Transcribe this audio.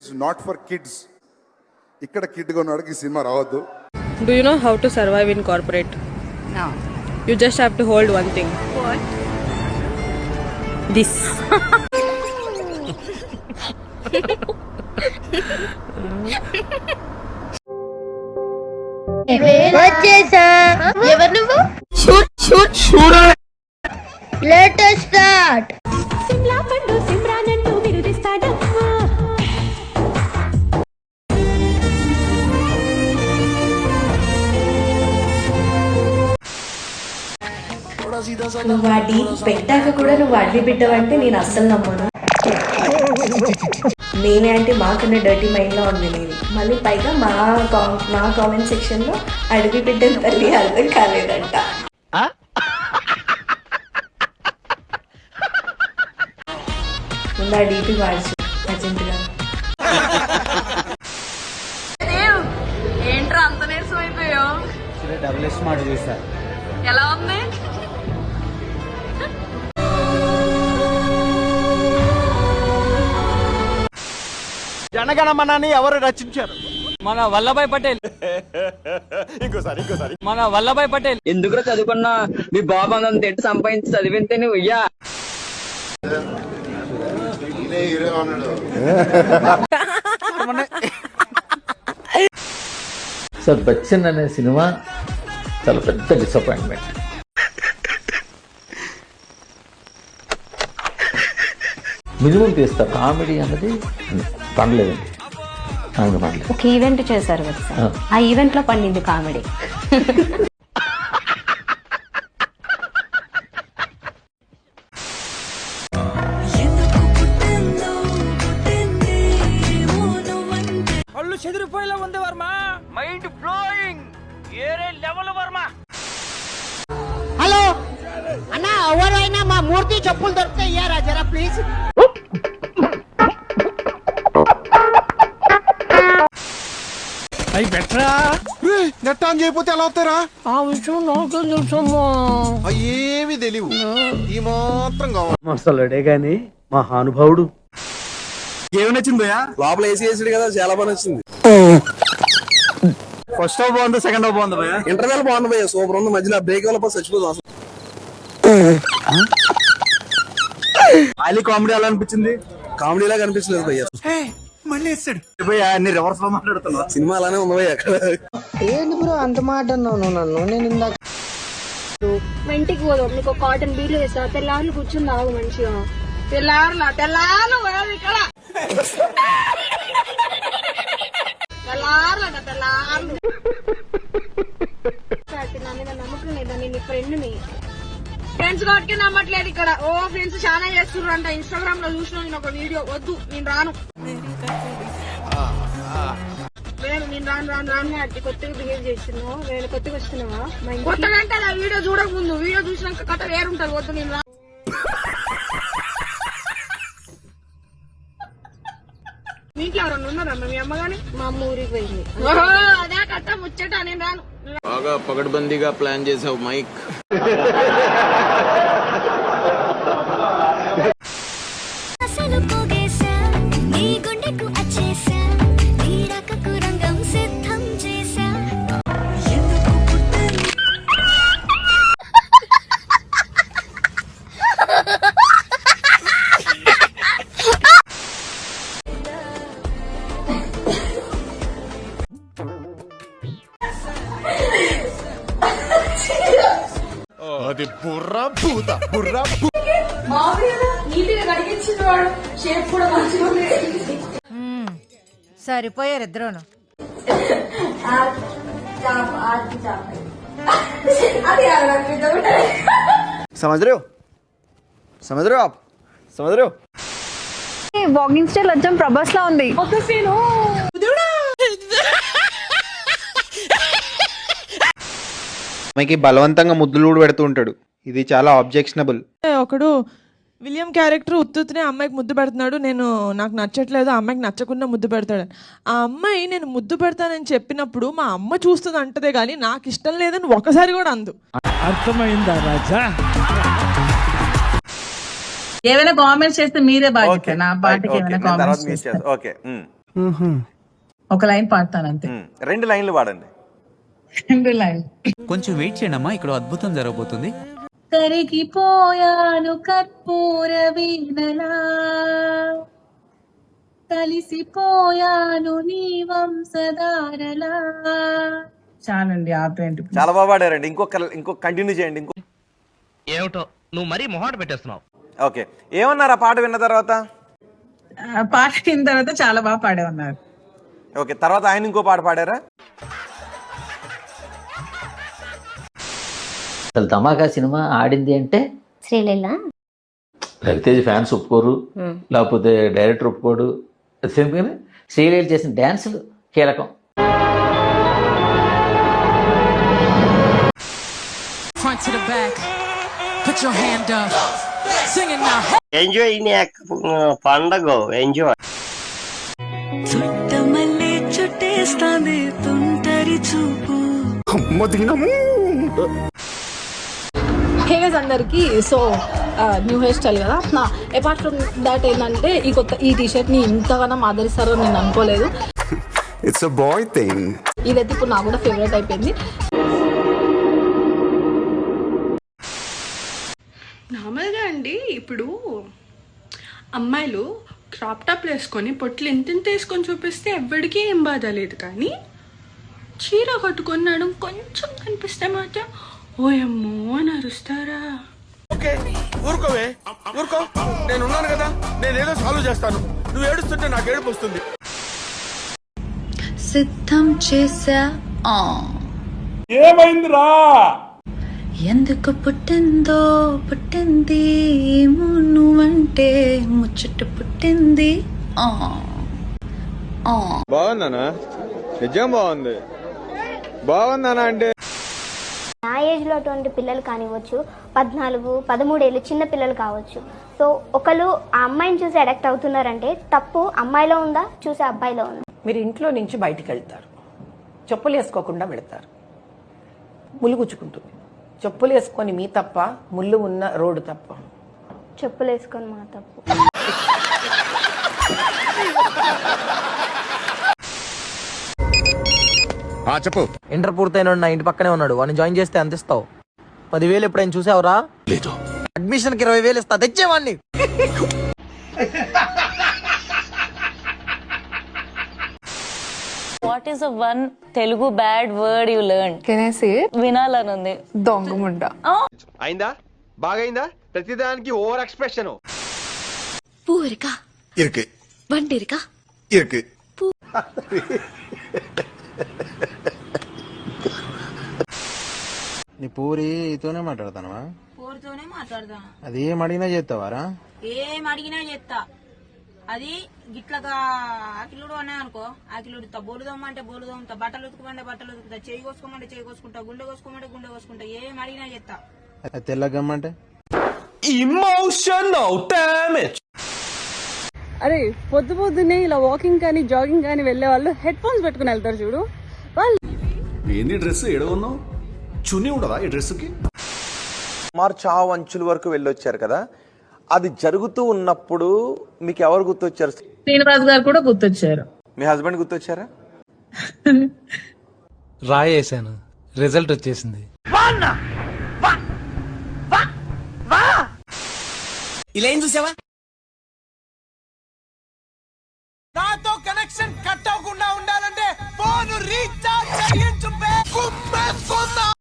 It's not for kids. ఇక్కడ kid కొన్నాడికి ఈ cinema రావద్దు. Do you know how to survive in corporate? No. You just have to hold one thing. What? This. వచ్చేసా. ఎవరు నువ్వు? Let us start. Shimla పండు సిమ్రానంటూ విరుదిస్తాడమ్మా. నువ్వు వాడి పెట్టాక కూడా నువ్వు వాడి బిడ్డవంటే నేను అస్సలు నమ్మను. నేనే అంటే మాకన్నా డర్టీ మైండ్లో ఉంది నేను. మళ్ళీ పైగా మా కామెంట్ సెక్షన్లో అడవి బిడ్డను తల్లి అర్థం కాలేదంట. ముందు ఆ డీపీ వాడుచు అర్జెంటుగా. ఏంట్రా అంత నీరసం అయిపోయావు? డబుల్ స్మార్ట్ చూసా. ఎలా ఉంది? జనగణమనాన్ని ఎవరు రచించారు? మన వల్లభాయ్ పటేల్. ఇంకోసారి మన వల్లభాయ్ పటేల్. ఎందుకు చదువుకున్నా మీ బాబు అంత ఎట్టు సంపాదించి చదివితే నువ్వు అయ్యా. సో బచ్చన్ అనే సినిమా చాలా పెద్ద డిసప్పాయింట్మెంట్. మినిమం తీస్తా, కామెడీ అన్నది పండలేదండి. ఒక ఈవెంట్ చేశారు కదా సార్, ఆ ఈవెంట్ లో పండింది కామెడీ. కళ్ళు చెదిరిపోయేలా ఉంది వర్మ. Mind blowing. ఏరే లెవెల్ వర్మ. హలో అన్న, ఎవరైనా మా మూర్తి చెప్పులు దొరికితే ఇయ్యారా జరా ప్లీజ్. అవి బెటరా నెట్ ఆన్ చేయకపోతే ఎలా అవుతారా? ఆ విషయం నాకేం తెలుసమ్మా. ఏమి తెలియవు, ఈ మాత్రం కావాలి. మసలుడే గాని మహానుభావుడు. ఏమి నచ్చింది భయ్యా? లోపల ఏసీ వేసాడు కదా, చాలా బాగా నచ్చింది. ఫస్ట్ హాఫ్ బాగుంది, సెకండ్ హాఫ్ బాగుంది భయ్యా. ఇంటర్వెల్ బాగుంది భయ్యా, సూపర్ ఉంది. మధ్యలో బ్రేక్ వల్ల చచ్చిపోతాం అసలు. ఆలీ కామెడీ ఎలా అనిపించింది? కామెడీలా కనిపించలేదు భయ్యా. మళ్ళీ వేసాడు భయ్యా, అన్ని రివర్స్ లో మాట్లాడుతున్నా. సినిమా అలానే ఉంది భయ్యా. ఏంటి బ్రో అంత మాట అన్నావు నన్ను? నేను ఇందాక మా ఇంటికి పోదాం, నీకు కాటన్ బీలు వేస్తా. తెల్లారులు కూర్చుని తాగు మంచిగా. తెల్లారులు ఇక్కడ నా మీద నమ్మకం లేదా? నేను ఫ్రెండ్ని. ఫ్రెండ్స్ కాబట్టి నమ్మట్లేదు ఇక్కడ. ఓ ఫ్రెండ్స్ చాలా చేస్తున్నారు అంట. ఇన్స్టాగ్రామ్ లో చూసిన నేను ఒక వీడియో. వద్దు, నేను రాను. నేను రాను అట్టి కొత్తగా బిహేవ్ చేస్తున్నావు. నేను కొత్తగా వస్తున్నావా? కొత్తగా అంటే ఆ వీడియో చూడక ముందు, వీడియో చూసినాక కథ వేరుంటది. వద్దు, నేను రా. మీ ఇంట్లో ఎవరన్నా ఉన్నారమ్మా? మీ అమ్మగాని? మా అమ్మ ఊరికి పోయింది. ఓహో అదే కథ ముచ్చట. నేను రాను. బాగా పకడ్బందీగా ప్లాన్ చేసావు మైక్. అసలు పోగేశా నీ గుండెకు అచ్చేసా, నీ రకకు రంగం సిద్ధం చేశా. అది బుర్రా భూత బుర్రా. సరిపోయారు ఇద్దరును. समझ रहे हो आप समझ रहे हो? వాకింగ్ స్టైల్ వచ్చాం ప్రభాస్ లా ఉంది. ఒక సీను మనకి బలవంతంగా ముద్దులు పెడుతూ ఉంటాడు. ఇది చాలా ఆబ్జెక్షనబుల్. ఒకడు విలియం క్యారెక్టర్ ఉత్తునే అమ్మాయికి ముద్దు పెడుతున్నాడు. నాకు నచ్చట్లేదు, ఆ అమ్మాయికి నచ్చకుండా ముద్దు పెడతాడు. ఆ అమ్మాయి నేను ముద్దు పెడతానని చెప్పినప్పుడు మా అమ్మ చూస్తుంది అంటదే గానీ నాకు ఇష్టం లేదని ఒకసారి కూడా అందు. అర్థమైందా రాజా? ఏమైనా కామెంట్స్ చేస్తే మీరే బాధ్యత. నా పాటకి ఏమైనా కామెంట్స్ చేస్తే ఓకే. ఒక లైన్ పాడతాను అంతే. 2 లైన్లు పాడండి. 2 లైన్. కొంచెం వెయిట్ చేయండి అమ్మా, ఇక్కడ అద్భుతం జరగబోతుంది. కరిగిపోయాను కర్పూర వీణలా, కలిసిపోయాను నీ వంశధారలా. చాలండి, ఆపేంటి. చాలా బాగా పాడారండి. ఇంకొక కంటిన్యూ చేయండి. ఏమిటో నువ్వు మరీ మొహాట పెట్టేస్తున్నావు. ఓకే, ఏమన్నారు ఆ పాట విన్న తర్వాత? పాట విన్న తర్వాత చాలా బాగా పాడే ఉన్నారు. ఓకే, తర్వాత ఆయన ఇంకో పాట పాడారా? అసలు ధమాకా సినిమా ఆడింది అంటే శ్రీలీల రవితేజ్ ఫ్యాన్స్ ఒప్పుకోరు, లేకపోతే డైరెక్టర్ ఒప్పుకోడు. సేమ్ కానీ శ్రీలీల చేసిన డ్యాన్సులు కీలకం. ఎంజాయ్ పండగ ఎంజాయ్. చుట్టమల్లే చుట్టేస్తాంది తుంటరి చూపు. హే గైస్ అందరికి, సో న్యూ హెయిర్ స్టైల్ కదా. అపార్ట్ ఫ్రమ్ దాట్ ఏంటంటే ఈ టీషర్ట్ ని ఇంతగానో ఆదరిస్తారో నేను అనుకోలేదు. It's a bye thing. ఇదైతే ఇప్పుడు నాకు కూడా ఫేవరెట్ అయిపోయింది. నార్మల్గా అండి, ఇప్పుడు అమ్మాయిలు క్రాప్ టాప్లు వేసుకొని పొట్లు ఇంత వేసుకొని చూపిస్తే ఎవరికి ఏం బాధ లేదు, కానీ చీర కట్టుకొని నడుం కొంచెం కనిపిస్తే మాత్రం ఓయమ్మో అని అరుస్తారా? ఓకే, ఊరుకోవే, ఊరుకో. నేను ఉన్నాను కదా, నేనేదో సాల్వ్ చేస్తాను. నువ్వు ఏడుస్తుంటే నాకు ఏడుపు వస్తుంది. సిద్ధం చేసా ఏమైందిరా? ఎందుకు పుట్టింది ఏమో నువ్వంటే ముచ్చట పుట్టింది. బాగుందనా? నిజం బాగుంది. బాగుందనా అంటే నా ఏజ్లో అటువంటి పిల్లలు కానివ్వచ్చు, 14, 13 ఏళ్ళు చిన్న పిల్లలు కావచ్చు. సో ఒకళ్ళు ఆ అమ్మాయిని చూసి అడాక్ట్ అవుతున్నారంటే తప్పు అమ్మాయిలో ఉందా, చూసే అబ్బాయిలో ఉందా? మీరు ఇంట్లో నుంచి బయటికి వెళ్తారు, చెప్పులు వేసుకోకుండా వెళ్తారు, ముళ్ళు గుచ్చుకుంటుంది. చెప్పులు వేసుకొని మీ తప్ప, ముళ్ళు ఉన్న రోడ్డు తప్ప? చెప్పులు వేసుకొని మా తప్పు. చెప్పు. ఇంటర్ పూర్తయిన నా ఇంటి పక్కనే ఉన్నాడు, వాడిని జాయిన్ చేస్తే ఎంత ఇస్తావు? 10,000 ఎప్పుడైనా చూసావురా? లేదు. అడ్మిషన్ కి 20,000 ఇస్తా, తెచ్చేవాడిని. What is one Telugu bad word you learn? Can I say it? వినాలనుంది. దొంగముండ. అయిందా? బాగైందా? ప్రతిదానికి ఓవర్ ఎక్స్ప్రెషన్. పూరిక ఇరుకు బండిరిక ఇరుకు. నీ పూరితోనే మాట్లాడతానవా? పూరితోనే మాట్లాడదా? అది ఏం అడిగినా చేస్తావారా? ఏం అడిగినా చేస్తా. అది గిట్లగా ఆకిలుడు అన్నా అనుకో, ఆకిలుడుతా. బోలుదోమంటే బోలుదోముతా, బట్టలు ఉతుకుమంటే బట్టలు ఉతుకుతా, చేయి కోసుకోమంటే చేయి కోసుకుంటా, గుండె కోసుకోమంటే గుండె కోసుకుంటా. ఏం అడిగినా చేస్తా. తెల్లగమ్మంటే ఇమోషనల్ డామేజ్. అరే పొద్దున్నే ఇలా వాకింగ్ కానీ జాగింగ్ కానీ వెళ్లే వాళ్ళు హెడ్ ఫోన్స్ పెట్టుకుని వెళ్తారు చూడు. వాళ్ళు ఏంది డ్రెస్ ఎడగొన్నావు? చున్నీ ఉండదా ఈ డ్రెస్కి? సుమారు చావు అంచుల వరకు వెళ్ళొచ్చారు కదా, అది జరుగుతూ ఉన్నప్పుడు మీకు ఎవరు గుర్తొచ్చారు? శ్రీనివాస్ గారు కూడా గుర్తొచ్చారు. మీ హస్బెండ్ గుర్తొచ్చారా? రాయేసాను, రిజల్ట్ వచ్చేసింది. ఇలా ఏం చూసావా? నాతో కనెక్షన్